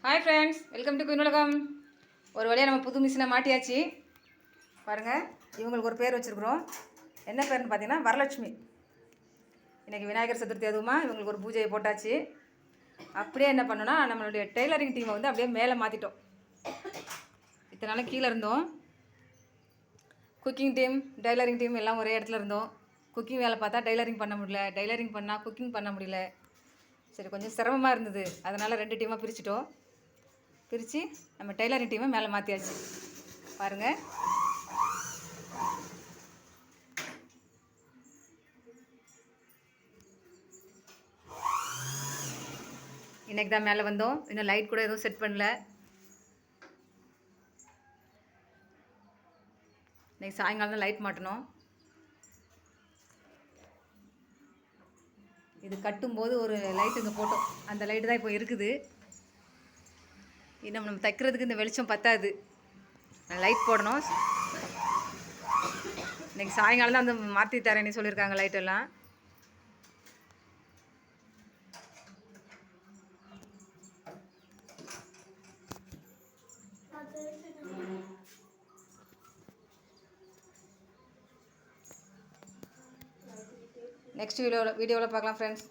Hi friends, welcome to queen உலகம். ஒரு வழியாக நம்ம புது மிஷினை மாட்டியாச்சு. பாருங்கள், இவங்களுக்கு ஒரு பேர் வச்சுருக்குறோம். என்ன பேர்னு பார்த்தீங்கன்னா வரலட்சுமி. இன்றைக்கி விநாயகர் சதுர்த்தி, அதுவுமா இவங்களுக்கு ஒரு பூஜையை போட்டாச்சு. அப்படியே என்ன பண்ணோன்னா, நம்மளுடைய டெய்லரிங் டீமை வந்து அப்படியே மேலே மாற்றிட்டோம். இத்தனை நாள் கீழே இருந்தோம். குக்கிங் டீம், டெய்லரிங் டீம் எல்லாம் ஒரே இடத்துல இருந்தோம். குக்கிங் வேலை பார்த்தா டெய்லரிங் பண்ண முடியல, டெய்லரிங் பண்ணால் குக்கிங் பண்ண முடியல. சரி, கொஞ்சம் சிரமமாக இருந்தது. அதனால் 2 டீமாக பிரிச்சுட்டோம். பிரித்து நம்ம டெய்லரிங் டீமை மேலே மாற்றியாச்சு. பாருங்கள், இன்றைக்கி தான் மேலே வந்தோம். இன்னும் லைட் கூட எதுவும் செட் பண்ணல. இன்றைக்கி சாயங்காலம் தான் லைட் மாட்டணும். இது கட்டும்போது ஒரு லைட் இங்கே போட்டோம். அந்த லைட்டு தான் இப்போ இருக்குது. இன்னும் நம்ம தைக்கிறதுக்கு இந்த வெளிச்சம் பத்தாது, லைட் போடணும். இன்றைக்கி சாயங்காலம் தான் வந்து மாற்றி தரேன்னு சொல்லியிருக்காங்க லைட்டெல்லாம். நெக்ஸ்ட் வீடியோவில் பார்க்கலாம் ஃப்ரெண்ட்ஸ்.